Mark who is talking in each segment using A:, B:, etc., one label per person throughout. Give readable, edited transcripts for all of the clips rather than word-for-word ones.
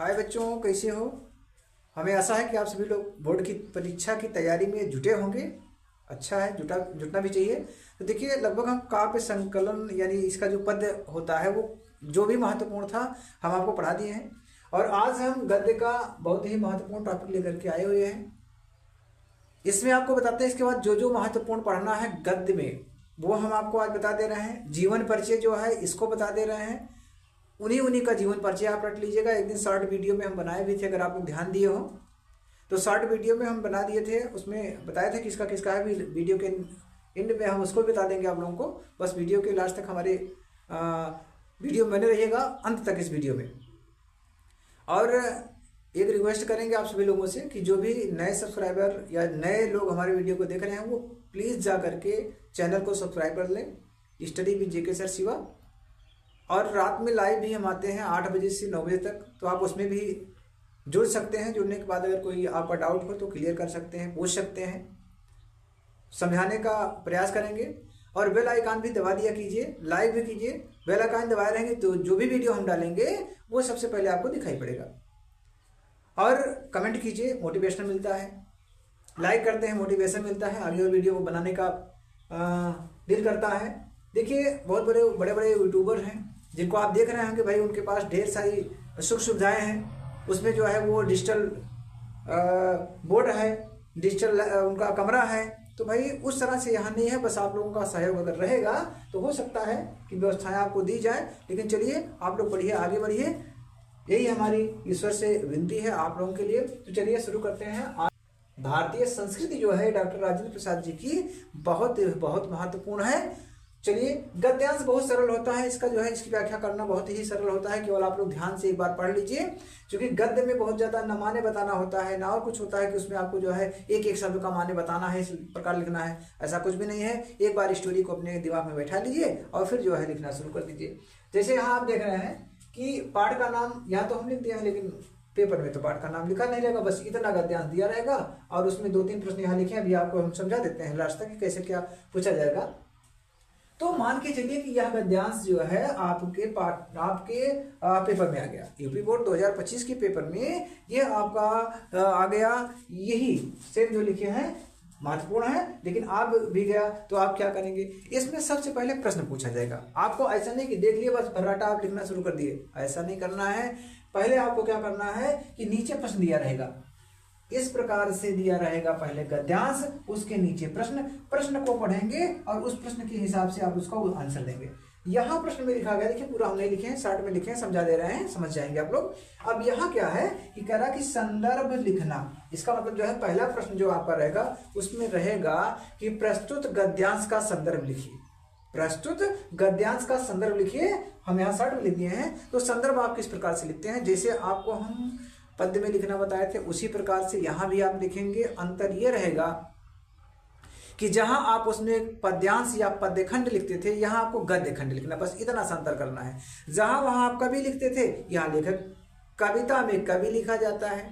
A: हाय बच्चों, कैसे हो। हमें आशा है कि आप सभी लोग बोर्ड की परीक्षा की तैयारी में जुटे होंगे। अच्छा है, जुटना भी चाहिए। तो देखिए, लगभग हम काव्य संकलन यानी इसका जो पद्य होता है वो जो भी महत्वपूर्ण था हम आपको पढ़ा दिए हैं। और आज हम गद्य का बहुत ही महत्वपूर्ण टॉपिक लेकर के आए हुए हैं। इसमें आपको बताते हैं इसके बाद जो जो महत्वपूर्ण पढ़ना है गद्य में वो हम आपको आज बता दे रहे हैं। जीवन परिचय जो है इसको बता दे रहे हैं। उन्हीं उन्हीं का जीवन परिचय आप रट लीजिएगा। एक दिन शॉर्ट वीडियो में हम बनाए भी थे, अगर आप लोग ध्यान दिए हो तो शॉर्ट वीडियो में हम बना दिए थे, उसमें बताया था किसका किसका है। वीडियो के एंड में हम उसको बता देंगे आप लोगों को। बस वीडियो के लास्ट तक हमारे वीडियो में बने रहिएगा, अंत तक इस वीडियो में। और एक रिक्वेस्ट करेंगे आप सभी लोगों से कि जो भी नए सब्सक्राइबर या नए लोग हमारे वीडियो को देख रहे हैं वो प्लीज़ जा करके चैनल को सब्सक्राइब कर लें, study with JK sir Shiva. और रात में लाइव भी हम आते हैं 8 बजे से 9 बजे तक, तो आप उसमें भी जुड़ सकते हैं। जुड़ने के बाद अगर कोई आपका डाउट हो तो क्लियर कर सकते हैं, पूछ सकते हैं, समझाने का प्रयास करेंगे। और बेल आइकन भी दबा दिया कीजिए, लाइव भी कीजिए। बेल आइकन दबाए रहेंगे तो जो भी वीडियो हम डालेंगे वो सबसे पहले आपको दिखाई पड़ेगा। और कमेंट कीजिए, मोटिवेशन मिलता है। लाइक करते हैं, मोटिवेशन मिलता है, आगे और वीडियो को बनाने का दिल करता है। देखिए, बहुत बड़े बड़े यूट्यूबर हैं जिनको आप देख रहे हैं कि भाई उनके पास ढेर सारी सुख सुविधाएं हैं। उसमें जो है वो डिजिटल बोर्ड है, डिजिटल उनका कमरा है। तो भाई उस तरह से यहाँ नहीं है। बस आप लोगों का सहयोग अगर रहेगा तो हो सकता है कि व्यवस्थाएं आपको दी जाए। लेकिन चलिए, आप लोग बढ़िए, आगे बढ़िए, यही हमारी ईश्वर से विनती है आप लोगों के लिए। तो चलिए शुरू करते हैं। भारतीय संस्कृति जो है डॉक्टर राजेंद्र प्रसाद जी की बहुत बहुत महत्वपूर्ण है। चलिए, गद्यांश बहुत सरल होता है, इसका जो है इसकी व्याख्या करना बहुत ही सरल होता है। केवल आप लोग ध्यान से एक बार पढ़ लीजिए, क्योंकि गद्य में बहुत ज्यादा न माने बताना होता है, ना और कुछ होता है कि उसमें आपको जो है एक एक शब्द का माने बताना है, इस प्रकार लिखना है। ऐसा कुछ भी नहीं है। एक बार स्टोरी को अपने दिमाग में बैठा लीजिए और फिर जो है लिखना शुरू कर दीजिए। जैसे यहाँ आप देख रहे हैं कि पाठ का नाम यहाँ तो हम लिख दिया है, लेकिन पेपर में तो पाठ का नाम लिखा नहीं रहेगा, बस इतना गद्यांश दिया रहेगा। और उसमें 2-3 प्रश्न यहाँ लिखे हैं, अभी आपको हम समझा देते हैं लास्ट तक कि कैसे क्या पूछा जाएगा। तो मान के चलिए कि यह गद्यांश जो है आपके पेपर में आ गया। यूपी बोर्ड 2025 के पेपर में ये आपका आ गया। यही सेम जो लिखे हैं महत्वपूर्ण है, लेकिन आप भी गया तो आप क्या करेंगे, इसमें सबसे पहले प्रश्न पूछा जाएगा। आपको ऐसा नहीं कि देख लिए बस भर्राटा आप लिखना शुरू कर दिए, ऐसा नहीं करना है। पहले आपको क्या करना है कि नीचे प्रश्न दिया रहेगा, इस प्रकार से दिया रहेगा पहले गद्यांश, उसके नीचे प्रश्न को पढ़ेंगे और उस प्रश्न के हिसाब से आप उसका आंसर देंगे। यहाँ प्रश्न में लिखा गया, देखिए पूरा हम नहीं लिखे हैं, शॉर्ट में लिखे हैं, समझा दे रहे हैं, समझ जाएंगे आप लोग। अब यहाँ क्या है कि कह रहा कि संदर्भ लिखना। इसका मतलब जो है पहला प्रश्न जो आपका रहेगा उसमें रहेगा कि प्रस्तुत गद्यांश का संदर्भ लिखिए। प्रस्तुत गद्यांश का संदर्भ लिखिए। हम यहाँ शॉर्ट में लिख दिए हैं। तो संदर्भ आप किस प्रकार से लिखते हैं, जैसे आपको हम पद्य में लिखना बताए थे उसी प्रकार से यहाँ भी आप लिखेंगे। अंतर ये रहेगा कि जहां आप उसमें पद्यांश या पद्यखंड लिखते थे, यहाँ आपको गद्य खंड लिखना, बस इतना सा अंतर करना है। जहां वहां आप कवि लिखते थे, यहाँ लेखक, कविता में कवि लिखा जाता है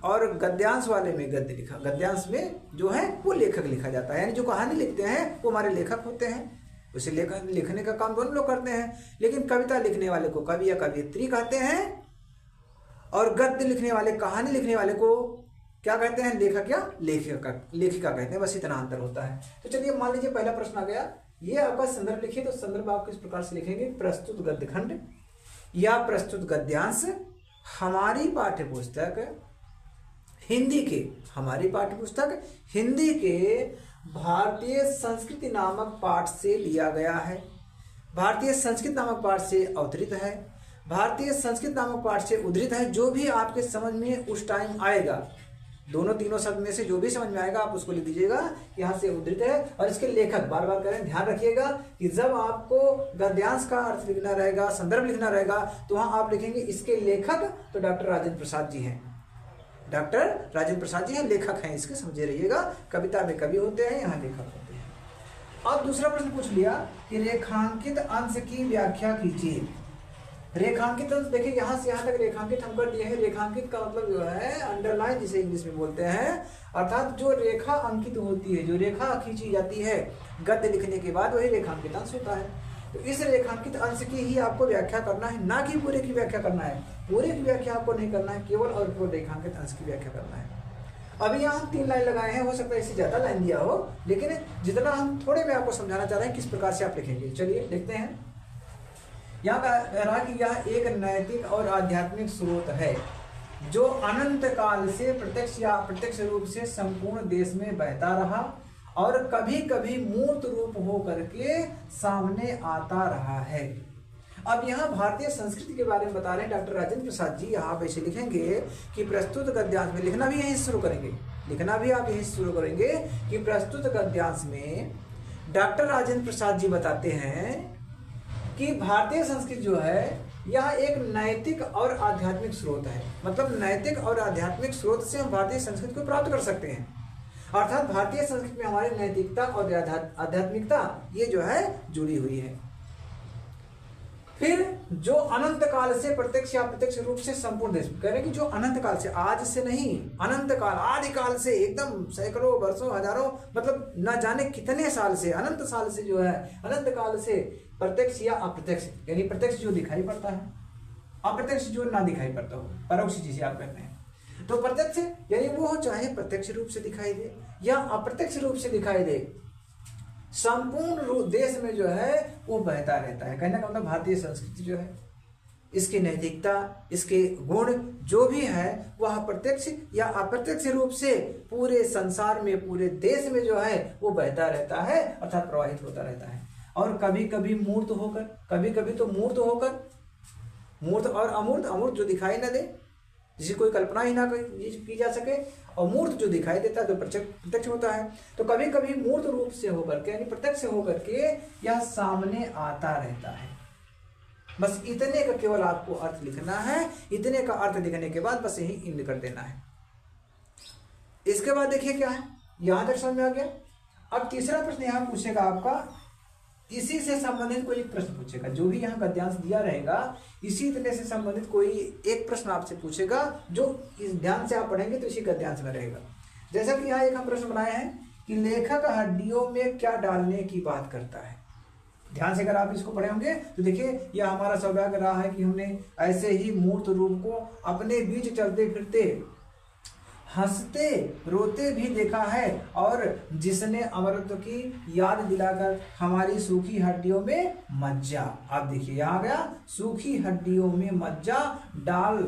A: और गद्यांश वाले में गद्य लिखा, गद्यांश में जो है वो लेखक लिखा जाता है। यानी जो कहानी लिखते हैं वो हमारे लेखक होते हैं, उसे लिखने का काम दोनों लोग करते हैं। लेकिन कविता लिखने वाले को कवि या कवयित्री कहते हैं, और गद्य लिखने वाले, कहानी लिखने वाले को क्या कहते हैं, लेखक या लेखिका कहते हैं। बस इतना अंतर होता है। तो चलिए, मान लीजिए पहला प्रश्न आ गया, ये आपका संदर्भ लिखिए। तो संदर्भ आप किस प्रकार से लिखेंगे, प्रस्तुत गद्य खंड या प्रस्तुत गद्यांश हमारी पाठ्यपुस्तक हिंदी के, हमारी पाठ्यपुस्तक हिंदी के भारतीय संस्कृति नामक पाठ से लिया गया है, भारतीय संस्कृत नामक पाठ से अवतरित है, भारतीय संस्कृत नामक पाठ से उद्धृत है। जो भी आपके समझ में उस टाइम आएगा, दोनों तीनों शब्द में से जो भी समझ में आएगा आप उसको लिख दीजिएगा, यहाँ से उद्धृत है। और इसके लेखक बार बार करें, ध्यान रखिएगा कि जब आपको गद्यांश का अर्थ लिखना रहेगा, संदर्भ लिखना रहेगा, तो वहां आप लिखेंगे इसके लेखक तो डॉक्टर राजेंद्र प्रसाद जी हैं। डॉक्टर राजेंद्र प्रसाद जी हैं, लेखक हैं इसके, समझे रहिएगा। कविता में कवि होते हैं, यहाँ लेखक होते हैं। अब दूसरा प्रश्न पूछ लिया कि रेखांकित अंश की व्याख्या कीजिए। रेखांकित अंश, देखिए यहाँ से यहाँ तक रेखांकित हम कर दिए हैं। रेखांकित का मतलब जो है अंडरलाइन, जिसे इंग्लिश में बोलते हैं, अर्थात जो रेखा अंकित होती है, जो रेखा खींची जाती है गद्य लिखने के बाद, वही रेखांकित अंश होता है। तो इस रेखांकित अंश की ही आपको व्याख्या करना है, ना कि पूरे की व्याख्या करना है। पूरे की व्याख्या आपको नहीं करना है, केवल और केवल रेखांकित अंश की व्याख्या करना है। अभी यहाँ हम 3 लाइन लगाए हैं, हो सकता है इससे ज्यादा लाइन दिया हो, लेकिन जितना हम थोड़े में आपको समझाना चाह रहे हैं किस प्रकार से आप लिखेंगे। चलिए देखते हैं। यहाँ कह रहा कि यह एक नैतिक और आध्यात्मिक स्रोत है जो अनंत काल से प्रत्यक्ष या अप्रत्यक्ष रूप से संपूर्ण देश में बहता रहा और कभी कभी मूर्त रूप हो करके सामने आता रहा है। अब यहाँ भारतीय संस्कृति के बारे में बता रहे हैं डॉक्टर राजेंद्र प्रसाद जी। यहाँ पे ऐसे लिखेंगे कि प्रस्तुत गद्यांश में, लिखना भी यहीं शुरू करेंगे, लिखना भी आप यहीं शुरू करेंगे कि प्रस्तुत गद्यांश में डॉक्टर राजेंद्र प्रसाद जी बताते हैं कि भारतीय संस्कृति जो है यह एक नैतिक और आध्यात्मिक स्रोत है। मतलब नैतिक और आध्यात्मिक स्रोत से हम भारतीय संस्कृति को प्राप्त कर सकते हैं। अर्थात भारतीय संस्कृति में हमारी नैतिकता और आध्यात्मिकता ये जो है जुड़ी हुई है। फिर जो अनंत काल से प्रत्यक्ष या अप्रत्यक्ष रूप से संपूर्ण देश, कह रहे हैं कि जो अनंत काल से, आज से नहीं, अनंत काल, आदि काल से, एकदम सैकड़ों वर्षों, हजारों, मतलब न जाने कितने साल से, अनंत साल से जो है, अनंत काल से प्रत्यक्ष या अप्रत्यक्ष, यानी प्रत्यक्ष जो दिखाई पड़ता है, अप्रत्यक्ष जो ना दिखाई पड़ता हो, परोक्ष जिसे आप कहते हैं। तो प्रत्यक्ष यानी वो चाहे प्रत्यक्ष रूप से दिखाई दे या अप्रत्यक्ष रूप से दिखाई दे, संपूर्ण देश में जो है वो बहता रहता है। कहने का मतलब भारतीय संस्कृति जो है, इसकी नैतिकता, इसके गुण जो भी है वह प्रत्यक्ष या अप्रत्यक्ष रूप से पूरे संसार में, पूरे देश में जो है वो बहता रहता है, अर्थात प्रवाहित होता रहता है। और कभी कभी मूर्त होकर, कभी कभी तो मूर्त होकर, मूर्त और अमूर्त, अमूर्त जो दिखाई न दे, जिसे कोई कल्पना ही ना की जा सके, और मूर्त जो दिखाई देता है तो प्रत्यक्ष होता है। तो कभी कभी मूर्त रूप से होकर के, यानी प्रत्यक्ष होकर के यह सामने आता रहता है। बस इतने का केवल आपको अर्थ लिखना है। इतने का अर्थ लिखने के बाद बस यही इंड कर देना है। इसके बाद देखिए क्या है, यहां तक समझ में आ गया। अब तीसरा प्रश्न यहां पूछेगा आपका, इसी से संबंधित कोई एक प्रश्न पूछेगा। जो भी यहाँ गद्यांश दिया रहेगा इसी तरह से संबंधित कोई एक प्रश्न आपसे पूछेगा, जो इस ध्यान से आप पढ़ेंगे तो इसी गद्यांश में रहेगा। जैसा कि यहाँ एक हम प्रश्न बनाए हैं कि लेखक हड्डियों में क्या डालने की बात करता है। ध्यान से अगर आप इसको पढ़े होंगे तो देखिए, यह हमारा सौभाग्य रहा है कि हमने ऐसे ही मूर्त रूप को अपने बीच चलते फिरते, हंसते रोते भी देखा है, और जिसने अमरत्व की याद दिलाकर हमारी सूखी हड्डियों में मज्जा, आप देखिए यहाँ गया, सूखी हड्डियों में मज्जा डाल,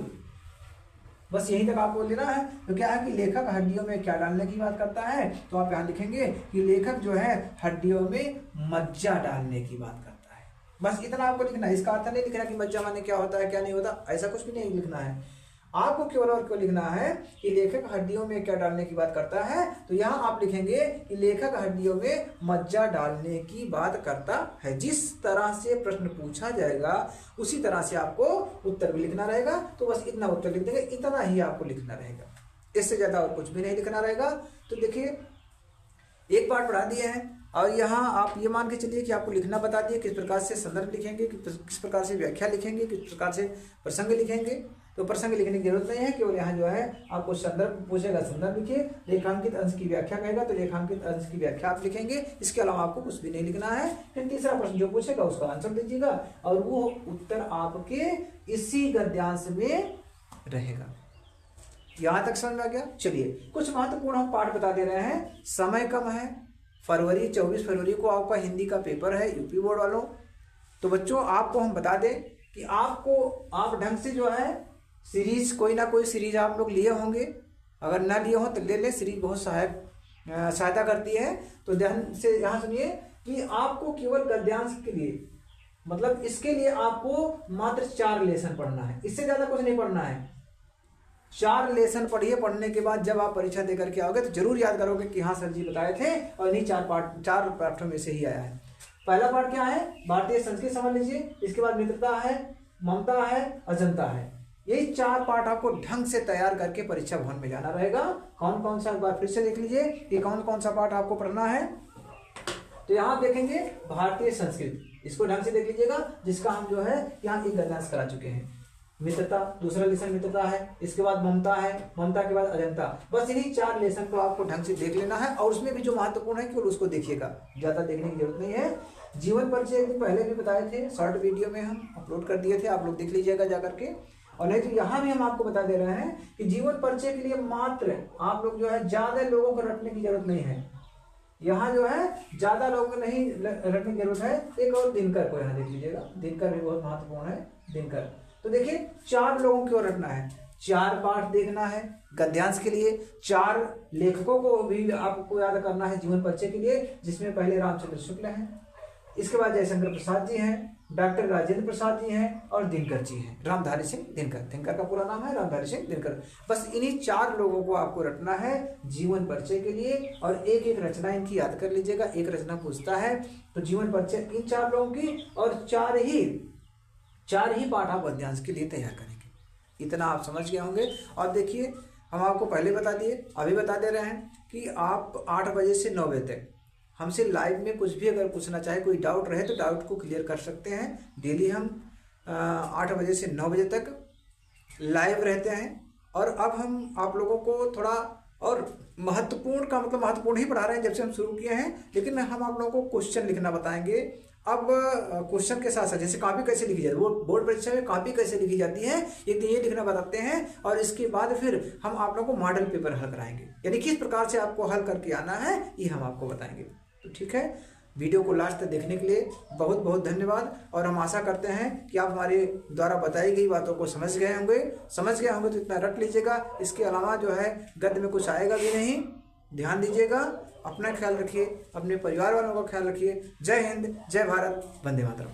A: बस यहीं तक आपको लेना है। तो क्या है कि लेखक हड्डियों में क्या डालने की बात करता है, तो आप यहाँ लिखेंगे कि लेखक जो है हड्डियों में मज्जा डालने की बात करता है। बस इतना आपको लिखना है। इसका अर्थ नहीं लिखना कि मज्जा माने क्या होता है क्या नहीं होता, ऐसा कुछ भी नहीं लिखना है। आपको केवल और केवल लिखना है कि लेखक हड्डियों में क्या डालने की बात करता है। तो यहाँ आप लिखेंगे कि लेखक हड्डियों में मज्जा डालने की बात करता है। जिस तरह से प्रश्न पूछा जाएगा उसी तरह से आपको उत्तर भी लिखना रहेगा। तो बस इतना उत्तर लिख देंगे, इतना ही आपको लिखना रहेगा, इससे ज्यादा और कुछ भी नहीं लिखना रहेगा। तो देखिए, एक पार्ट पढ़ा दिए हैं और यहाँ आप ये मान के चलिए कि आपको लिखना बता दिए, किस प्रकार से संदर्भ लिखेंगे, किस प्रकार से व्याख्या लिखेंगे, किस प्रकार से प्रसंग लिखेंगे। तो प्रसंग लिखने की जरूरत नहीं है, केवल यहाँ जो है आपको संदर्भ पूछेगा, संदर्भ लिखिए। रेखांकित अंश की व्याख्या कहेगा तो रेखांकित अंश की व्याख्या आप लिखेंगे। इसके अलावा आपको कुछ भी नहीं लिखना है। फिर तीसरा प्रश्न जो पूछेगा उसका आंसर दीजिएगा और वो उत्तर आपके इसी गद्यांश में रहेगा। यहाँ तक समझ में आ गया। चलिए, कुछ महत्वपूर्ण हम पाठ बता दे रहे हैं। समय कम है, फरवरी 24 फरवरी को आपका हिंदी का पेपर है यूपी बोर्ड वालों। तो बच्चों, आपको हम बता दें कि आप ढंग से जो है सीरीज, कोई ना कोई सीरीज आप लोग लिए होंगे। अगर ना लिए हो तो ले लें, सीरीज बहुत सहायता करती है। तो ध्यान से यहाँ सुनिए कि आपको केवल गद्यांश के लिए, मतलब इसके लिए आपको मात्र 4 लेसन पढ़ना है, इससे ज्यादा कुछ नहीं पढ़ना है। 4 लेसन पढ़िए। पढ़ने के बाद जब आप परीक्षा देकर के आओगे तो जरूर याद करोगे कि हाँ सर जी बताए थे, और इन्हीं 4 पाठों में से ही आया है। पहला पाठ क्या है, भारतीय संस्कृति समझ लीजिए। इसके बाद मित्रता है, ममता है, अजंता है। यही 4 पाठ आपको ढंग से तैयार करके परीक्षा भवन में जाना रहेगा। कौन कौन सा, एक बार फिर से देख लीजिए कि कौन कौन सा पाठ आपको पढ़ना है। तो यहाँ देखेंगे भारतीय संस्कृति, इसको ढंग से देख लीजिएगा, जिसका हम जो है यहाँ एक गद्यांश करा चुके हैं। मित्रता, दूसरा लेसन मित्रता है। इसके बाद ममता है, ममता के बाद अजंता। बस इन्हीं 4 लेसन को आपको ढंग से देख लेना है, और उसमें भी जो महत्वपूर्ण है केवल उसको देखिएगा, ज्यादा देखने की जरूरत नहीं है। जीवन परिचय एक दिन पहले भी बताए थे, शॉर्ट वीडियो में हम अपलोड कर दिए थे, आप लोग देख लीजिएगा जा करके। और नहीं तो यहाँ भी हम आपको बता दे रहे हैं कि जीवन परिचय के लिए मात्र आप लोग जो है ज़्यादा लोगों को रटने की जरूरत नहीं है। यहाँ जो है ज़्यादा लोगों को नहीं रटने की जरूरत है। एक और दिनकर को यहाँ देख लीजिएगा, दिनकर भी बहुत महत्वपूर्ण है। दिनकर तो देखिए 4 लोगों को रटना है, 4 पाठ देखना है गद्यांश के लिए, 4 लेखकों को भी आपको याद करना है जीवन परिचय के लिए, जिसमें पहले रामचंद्र शुक्ल हैं, इसके बाद जयशंकर प्रसाद जी हैं, डॉक्टर राजेंद्र प्रसाद जी हैं और दिनकर जी हैं, रामधारी सिंह दिनकर। दिनकर का पूरा नाम है रामधारी सिंह दिनकर। बस इन्हीं 4 लोगों को आपको रटना है जीवन परिचय के लिए, और एक एक रचना इनकी याद कर लीजिएगा। एक रचना पूछता है तो जीवन परिचय इन 4 लोगों की, और 4 ही पाठ आप गद्यांश के लिए तैयार करेंगे। इतना आप समझ गए होंगे। और देखिए हम आपको पहले बता दिए, अभी बता दे रहे हैं कि आप 8 बजे से 9 बजे तक हमसे लाइव में कुछ भी अगर पूछना चाहे, कोई डाउट रहे तो डाउट को क्लियर कर सकते हैं। डेली हम 8 बजे से 9 बजे तक लाइव रहते हैं। और अब हम आप लोगों को थोड़ा और महत्वपूर्ण का मतलब महत्वपूर्ण ही पढ़ा रहे हैं जब से हम शुरू किए हैं, लेकिन हम आप लोगों को क्वेश्चन लिखना बताएंगे। अब क्वेश्चन के साथ साथ जैसे कॉपी कैसे लिखी जाती है, वो बोर्ड परीक्षा में कॉपी कैसे लिखी जाती है, एक दिन ये लिखना बताते हैं, और इसके बाद फिर हम आप लोगों को मॉडल पेपर हल कराएंगे, यानी किस प्रकार से आपको हल करके आना है ये हम आपको बताएंगे। तो ठीक है, वीडियो को लास्ट तक देखने के लिए बहुत बहुत धन्यवाद। और हम आशा करते हैं कि आप हमारे द्वारा बताई गई बातों को समझ गए होंगे तो इतना रट लीजिएगा। इसके अलावा जो है गद्य में कुछ आएगा भी नहीं, ध्यान दीजिएगा। अपना ख्याल रखिए, अपने परिवार वालों का ख्याल रखिए। जय हिंद, जय भारत, वंदे मातरम।